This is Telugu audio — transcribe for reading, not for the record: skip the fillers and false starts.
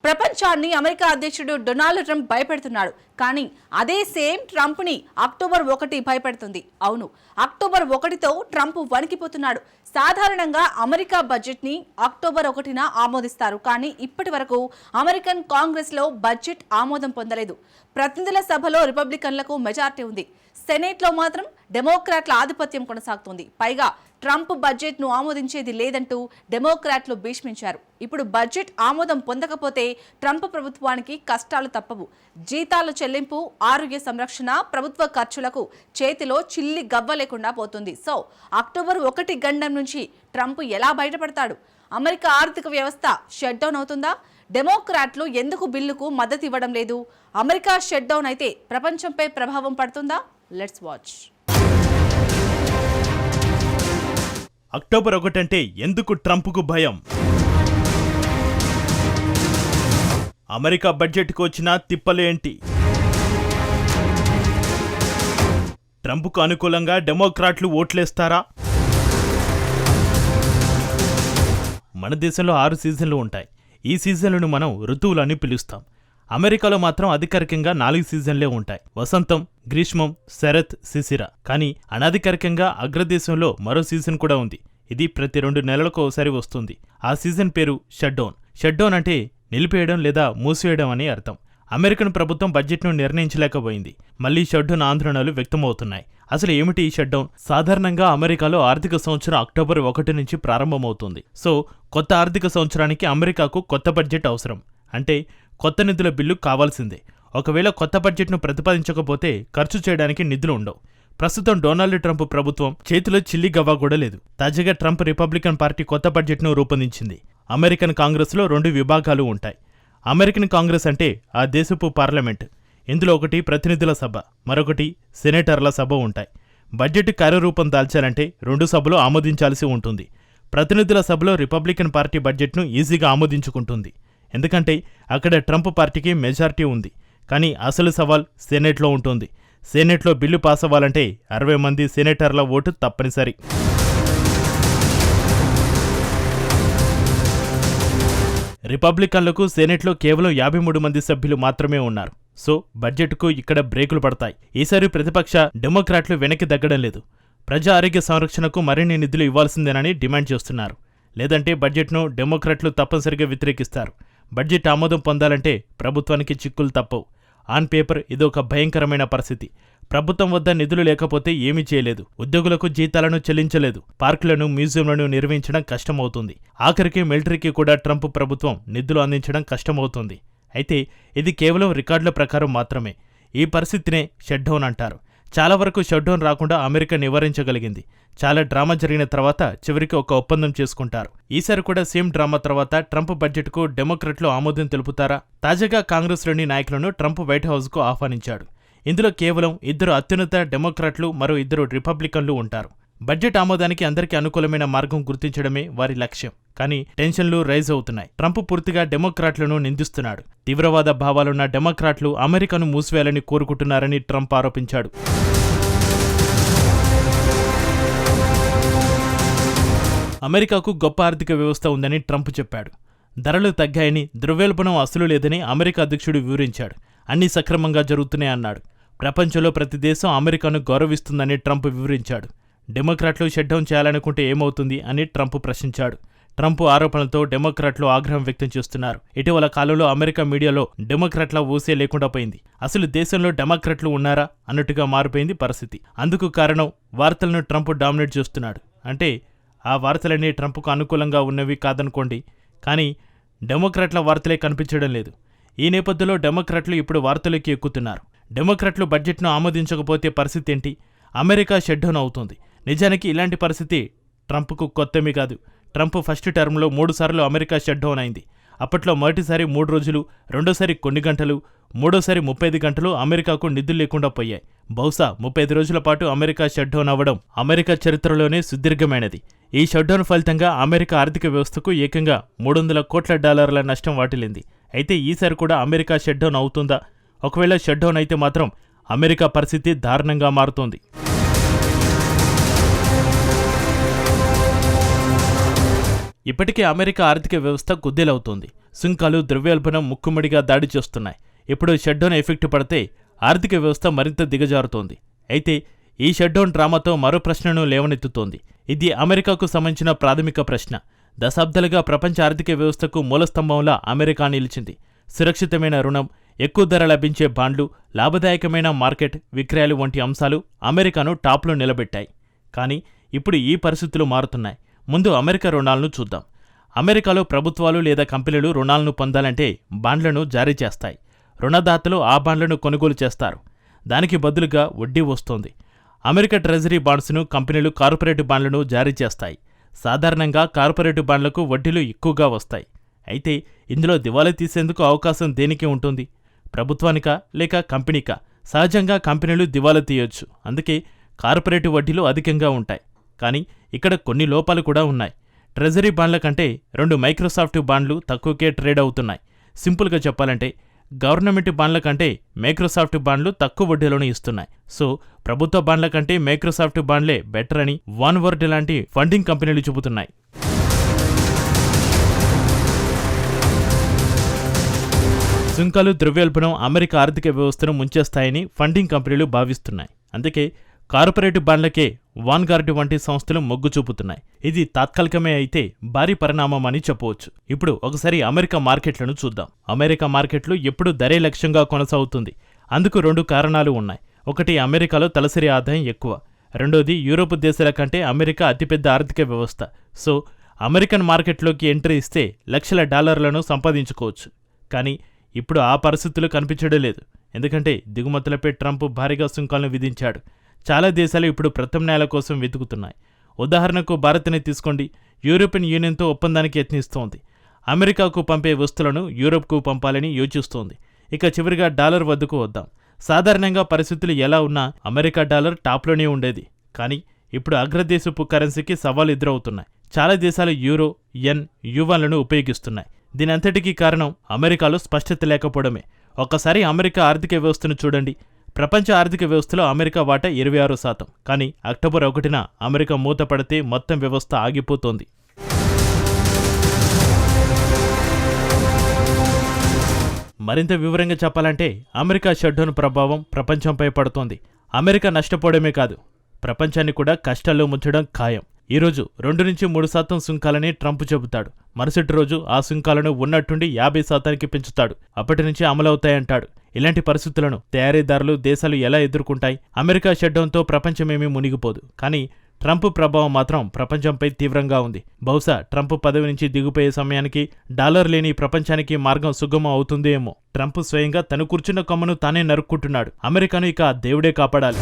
ప్రపంచాన్ని అమెరికా అధ్యక్షుడు డొనాల్డ్ ట్రంప్ భయపెడుతున్నాడు. కానీ అదే సేమ్ ట్రంప్ని అక్టోబర్ 1 భయపెడుతుంది. అవును, అక్టోబర్ 1తో ట్రంప్ వణికిపోతున్నాడు. సాధారణంగా అమెరికా బడ్జెట్ని అక్టోబర్ 1న ఆమోదిస్తారు. కానీ ఇప్పటి వరకు అమెరికన్ కాంగ్రెస్లో బడ్జెట్ ఆమోదం పొందలేదు. ప్రతినిధుల సభలో రిపబ్లికన్లకు మెజార్టీ ఉంది. సెనేట్లో మాత్రం డెమోక్రాట్ల ఆధిపత్యం కొనసాగుతుంది. పైగా ట్రంప్ బడ్జెట్ను ఆమోదించేది లేదంటూ డెమోక్రాట్లు భీష్మించారు. ఇప్పుడు బడ్జెట్ ఆమోదం పొందకపోతే ట్రంప్ ప్రభుత్వానికి కష్టాలు తప్పవు. జీతాల చెల్లింపు, ఆరోగ్య సంరక్షణ, ప్రభుత్వ ఖర్చులకు చేతిలో చిల్లి గవ్వ లేకుండా పోతుంది. సో అక్టోబర్ 1 గండం నుంచి ట్రంప్ ఎలా బయటపడతాడు? అమెరికా ఆర్థిక వ్యవస్థ షట్ డౌన్ అవుతుందా? డెమోక్రాట్లు ఎందుకు బిల్లుకు మద్దతు ఇవ్వడం లేదు? అమెరికా షట్ డౌన్ అయితే ప్రపంచంపై ప్రభావం పడుతుందా? Let's watch. అక్టోబర్ 1 అంటే ఎందుకు ట్రంప్కు భయం? అమెరికా బడ్జెట్కు వచ్చిన తిప్పలు ఏంటి? ట్రంప్కు అనుకూలంగా డెమోక్రాట్లు ఓట్లేస్తారా? మన దేశంలో 6 సీజన్లు ఉంటాయి. ఈ సీజన్లను మనం ఋతువులు అని పిలుస్తాం. అమెరికాలో మాత్రం అధికారికంగా 4 సీజన్లే ఉంటాయి: వసంతం, గ్రీష్మం, శరత్, శిశిర. కానీ అనధికారికంగా అగ్రదేశంలో మరో సీజన్ కూడా ఉంది. ఇది ప్రతి 2 నెలలకు ఒకసారి వస్తుంది. ఆ సీజన్ పేరు షట్ డౌన్. షట్ డౌన్ అంటే నిలిపేయడం లేదా మూసివేయడం అని అర్థం. అమెరికన్ ప్రభుత్వం బడ్జెట్ను నిర్ణయించలేకపోయింది. మళ్లీ షట్ డౌన్ ఆందోళనలు వ్యక్తమవుతున్నాయి. అసలు ఏమిటి ఈ షట్ డౌన్? సాధారణంగా అమెరికాలో ఆర్థిక సంవత్సరం అక్టోబర్ 1 నుంచి ప్రారంభమవుతుంది. సో కొత్త ఆర్థిక సంవత్సరానికి అమెరికాకు కొత్త బడ్జెట్ అవసరం. అంటే కొత్త నిధుల బిల్లు కావాల్సిందే. ఒకవేళ కొత్త బడ్జెట్ను ప్రతిపాదించకపోతే ఖర్చు చేయడానికి నిధులు ఉండవు. ప్రస్తుతం డొనాల్డ్ ట్రంప్ ప్రభుత్వం చేతిలో చిల్లి గవ్వ కూడా లేదు. తాజాగా ట్రంప్ రిపబ్లికన్ పార్టీ కొత్త బడ్జెట్ను రూపొందించింది. అమెరికన్ కాంగ్రెస్లో 2 విభాగాలు ఉంటాయి. అమెరికన్ కాంగ్రెస్ అంటే ఆ దేశపు పార్లమెంట్. ఇందులో ఒకటి ప్రతినిధుల సభ, మరొకటి సెనేటర్ల సభ ఉంటాయి. బడ్జెట్ కార్యరూపం దాల్చాలంటే 2 సభలు ఆమోదించాల్సి ఉంటుంది. ప్రతినిధుల సభలో రిపబ్లికన్ పార్టీ బడ్జెట్ను ఈజీగా ఆమోదించుకుంటుంది. ఎందుకంటే అక్కడ ట్రంప్ పార్టీకి మెజార్టీ ఉంది. కానీ అసలు సవాల్ సెనేట్లో ఉంటుంది. సెనేట్లో బిల్లు పాస్ అవ్వాలంటే 60 మంది సెనేటర్ల ఓటు తప్పనిసరి. రిపబ్లికన్లకు సెనేట్లో కేవలం 53 మంది సభ్యులు మాత్రమే ఉన్నారు. సో బడ్జెట్కు ఇక్కడ బ్రేకులు పడతాయి. ఈసారి ప్రతిపక్ష డెమోక్రాట్లు వెనక్కి తగ్గడం లేదు. ప్రజా ఆరోగ్య సంరక్షణకు మరిన్ని నిధులు ఇవ్వాల్సిందేనని డిమాండ్ చేస్తున్నారు. లేదంటే బడ్జెట్ను డెమోక్రాట్లు తప్పనిసరిగా వ్యతిరేకిస్తారు. బడ్జెట్ ఆమోదం పొందాలంటే ప్రభుత్వానికి చిక్కులు తప్పవు. ఆన్ పేపర్ ఇదొక భయంకరమైన పరిస్థితి. ప్రభుత్వం వద్ద నిధులు లేకపోతే ఏమీ చేయలేదు. ఉద్యోగులకు జీతాలను చెల్లించలేదు. పార్కులను, మ్యూజియంలను నిర్వహించడం కష్టమవుతుంది. ఆఖరికి మిలిటరీకి కూడా ట్రంప్ ప్రభుత్వం నిధులు అందించడం కష్టమవుతుంది. అయితే ఇది కేవలం రికార్డుల ప్రకారం మాత్రమే. ఈ పరిస్థితినే షట్ డౌన్ అంటారు. చాలా వరకు షట్ డౌన్ రాకుండా అమెరికా నివారించగలిగింది. చాలా డ్రామా జరిగిన తర్వాత చివరికి ఒక ఒప్పందం చేసుకుంటారు. ఈసారి కూడా సేమ్ డ్రామా తర్వాత ట్రంప్ బడ్జెట్కు డెమోక్రాట్లు ఆమోదం తెలుపుతారా? తాజాగా కాంగ్రెస్లోని నాయకులను ట్రంప్ వైట్ హౌస్కు ఆహ్వానించాడు. ఇందులో కేవలం 2 అత్యున్నత డెమోక్రాట్లు, మరో 2 రిపబ్లికన్లు ఉంటారు. బడ్జెట్ ఆమోదానికి అందరికీ అనుకూలమైన మార్గం గుర్తించడమే వారి లక్ష్యం. కానీ టెన్షన్లు రైజ్ అవుతున్నాయి. ట్రంప్ పూర్తిగా డెమోక్రాట్లను నిందిస్తున్నాడు. తీవ్రవాద భావాలున్న డెమోక్రాట్లు అమెరికాను మూసివేయాలని కోరుకుంటున్నారని ట్రంప్ ఆరోపించాడు. అమెరికాకు గొప్ప ఆర్థిక వ్యవస్థ ఉందని ట్రంప్ చెప్పాడు. ధరలు తగ్గాయని, ద్రవ్యోల్బణం అసలు లేదని అమెరికా అధ్యక్షుడు వివరించాడు. అన్నీ సక్రమంగా జరుగుతున్నాయి అన్నాడు. ప్రపంచంలో ప్రతి దేశం అమెరికాను గౌరవిస్తుందని ట్రంప్ వివరించాడు. డెమోక్రాట్లు షట్ డౌన్ చేయాలనుకుంటే ఏమవుతుంది అని ట్రంప్ ప్రశ్నించాడు. ట్రంప్ ఆరోపణలతో డెమోక్రాట్లు ఆగ్రహం వ్యక్తం చేస్తున్నారు. ఇటీవల కాలంలో అమెరికా మీడియాలో డెమోక్రాట్ల ఊసే లేకుండా పోయింది. అసలు దేశంలో డెమోక్రాట్లు ఉన్నారా అన్నట్టుగా మారిపోయింది పరిస్థితి. అందుకు కారణం వార్తలను ట్రంప్ డామినేట్ చేస్తున్నాడు. అంటే ఆ వార్తలన్నీ ట్రంప్కు అనుకూలంగా ఉన్నవి కాదనుకోండి. కానీ డెమోక్రాట్ల వార్తలే కనిపించడం లేదు. ఈ నేపథ్యంలో డెమోక్రాట్లు ఇప్పుడు వార్తలోకి ఎక్కుతున్నారు. డెమోక్రాట్లు బడ్జెట్ను ఆమోదించకపోతే పరిస్థితి ఏంటి? అమెరికా షట్ డౌన్ అవుతుంది. నిజానికి ఇలాంటి పరిస్థితి ట్రంప్కు కొత్తమీ కాదు. ట్రంప్ ఫస్ట్ టర్మ్లో 3 సార్లు అమెరికా షట్ డౌన్ అయింది. అప్పట్లో మొదటిసారి 3 రోజులు, రెండోసారి కొన్ని గంటలు, మూడోసారి 35 గంటలు అమెరికాకు నిధులు లేకుండా పోయాయి. బహుశా 35 రోజుల పాటు అమెరికా షట్ డౌన్ అవ్వడం అమెరికా చరిత్రలోనే సుదీర్ఘమైనది. ఈ షట్ డౌన్ ఫలితంగా అమెరికా ఆర్థిక వ్యవస్థకు ఏకంగా $300 కోట్ల నష్టం వాటిల్లింది. అయితే ఈసారి కూడా అమెరికా షట్ డౌన్ అవుతుందా? ఒకవేళ షట్ డౌన్ అయితే మాత్రం అమెరికా పరిస్థితి దారుణంగా మారుతోంది. ఇప్పటికే అమెరికా ఆర్థిక వ్యవస్థ కుదేలవుతోంది. సుంకాలు, ద్రవ్యోల్బణం ముక్కుముడిగా దాడి చేస్తున్నాయి. ఇప్పుడు షట్డౌన్ ఎఫెక్ట్ పడితే ఆర్థిక వ్యవస్థ మరింత దిగజారుతోంది. అయితే ఈ షట్డౌన్ డ్రామాతో మరో ప్రశ్నను లేవనెత్తుతోంది. ఇది అమెరికాకు సంబంధించిన ప్రాథమిక ప్రశ్న. దశాబ్దాలుగా ప్రపంచ ఆర్థిక వ్యవస్థకు మూలస్తంభంలా అమెరికా నిలిచింది. సురక్షితమైన రుణం, ఎక్కువ ధర లభించే బాండ్లు, లాభదాయకమైన మార్కెట్ విక్రయాలు వంటి అంశాలు అమెరికాను టాప్లో నిలబెట్టాయి. కానీ ఇప్పుడు ఈ పరిస్థితులు మారుతున్నాయి. ముందు అమెరికా రుణాలను చూద్దాం. అమెరికాలో ప్రభుత్వాలు లేదా కంపెనీలు రుణాలను పొందాలంటే బాండ్లను జారీ చేస్తాయి. రుణదాతలు ఆ బాండ్లను కొనుగోలు చేస్తారు. దానికి బదులుగా వడ్డీ వస్తోంది. అమెరికా ట్రెజరీ బాండ్స్ను కంపెనీలు కార్పొరేట్ బాండ్లను జారీ చేస్తాయి. సాధారణంగా కార్పొరేట్ బాండ్లకు వడ్డీలు ఎక్కువగా వస్తాయి. అయితే ఇందులో దివాళా తీసేందుకు అవకాశం దేనికి ఉంటుంది? ప్రభుత్వానికా లేక కంపెనీకా? సహజంగా కంపెనీలు దివాళా తీయొచ్చు. అందుకే కార్పొరేట్ వడ్డీలు అధికంగా ఉంటాయి. కానీ ఇక్కడ కొన్ని లోపాలు కూడా ఉన్నాయి. ట్రెజరీ బాండ్ల కంటే 2 మైక్రోసాఫ్ట్ బాండ్లు తక్కువకే ట్రేడ్ అవుతున్నాయి. సింపుల్గా చెప్పాలంటే గవర్నమెంట్ బాండ్ల కంటే మైక్రోసాఫ్ట్ బాండ్లు తక్కువ వడ్డీలోనే ఇస్తున్నాయి. సో ప్రభుత్వ బాండ్ల కంటే మైక్రోసాఫ్ట్ బాండ్లే బెటర్ అని వాన్వర్డ్ లాంటి ఫండింగ్ కంపెనీలు చెబుతున్నాయి. సుంకాలు, ద్రవ్యోల్బణం అమెరికా ఆర్థిక వ్యవస్థను ముంచేస్తాయని ఫండింగ్ కంపెనీలు భావిస్తున్నాయి. అందుకే కార్పొరేట్ బాండ్లకే వాన్గార్డ్ వంటి సంస్థలు మొగ్గు చూపుతున్నాయి. ఇది తాత్కాలికమే అయితే భారీ పరిణామం అని చెప్పవచ్చు. ఇప్పుడు ఒకసారి అమెరికా మార్కెట్లను చూద్దాం. అమెరికా మార్కెట్లు ఎప్పుడు ధరే లక్ష్యంగా కొనసాగుతుంది. అందుకు 2 కారణాలు ఉన్నాయి. ఒకటి, అమెరికాలో తలసరి ఆదాయం ఎక్కువ. రెండోది, యూరోప్ దేశాల కంటే అమెరికా అతిపెద్ద ఆర్థిక వ్యవస్థ. సో అమెరికన్ మార్కెట్లోకి ఎంట్రీ ఇస్తే లక్షల డాలర్లను సంపాదించుకోవచ్చు. కానీ ఇప్పుడు ఆ పరిస్థితులు కనిపించడం లేదు. ఎందుకంటే దిగుమతులపై ట్రంప్ భారీగా సుంకాలను విధించాడు. చాలా దేశాలు ఇప్పుడు ప్రత్యామ్నాయాల కోసం వెతుకుతున్నాయి. ఉదాహరణకు భారత్ని తీసుకోండి. యూరోపియన్ యూనియన్తో ఒప్పందానికి యత్నిస్తోంది. అమెరికాకు పంపే వస్తువులను యూరోప్కు పంపాలని యోచిస్తోంది. ఇక చివరిగా డాలర్ వద్దకు వద్దాం. సాధారణంగా పరిస్థితులు ఎలా ఉన్నా అమెరికా డాలర్ టాప్లోనే ఉండేది. కానీ ఇప్పుడు అగ్రదేశపు కరెన్సీకి సవాలు ఎదురవుతున్నాయి. చాలా దేశాలు యూరో, యెన్, యువాన్లను ఉపయోగిస్తున్నాయి. దీనంతటికీ కారణం అమెరికాలో స్పష్టత లేకపోవడమే. ఒక్కసారి అమెరికా ఆర్థిక వ్యవస్థను చూడండి. ప్రపంచ ఆర్థిక వ్యవస్థలో అమెరికా వాటా 26%. కానీ అక్టోబర్ 1న అమెరికా మూతపడితే మొత్తం వ్యవస్థ ఆగిపోతోంది. మరింత వివరంగా చెప్పాలంటే అమెరికా షట్డౌన్ ప్రభావం ప్రపంచంపై పడుతోంది. అమెరికా నష్టపోవడమే కాదు, ప్రపంచాన్ని కూడా కష్టాల్లో ముంచడం ఖాయం. ఈరోజు 2-3% సుంకాలని ట్రంప్ చెబుతాడు. మరుసటి రోజు ఆ సుంకాలను ఉన్నట్టుండి 50%కి పెంచుతాడు. అప్పటి నుంచి అమలవుతాయంటాడు. ఇలాంటి పరిస్థితులను తయారీదారులు, దేశాలు ఎలా ఎదుర్కొంటాయి? అమెరికా షట్డౌన్తో ప్రపంచమేమీ మునిగిపోదు. కానీ ట్రంప్ ప్రభావం మాత్రం ప్రపంచంపై తీవ్రంగా ఉంది. బహుశా ట్రంప్ పదవి నుంచి దిగిపోయే సమయానికి డాలర్ లేని ప్రపంచానికి మార్గం సుగమం అవుతుందేమో. ట్రంప్ స్వయంగా తను కూర్చున్న కొమ్మను తానే నరుక్కుంటున్నాడు. అమెరికాను ఇక దేవుడే కాపాడాలి.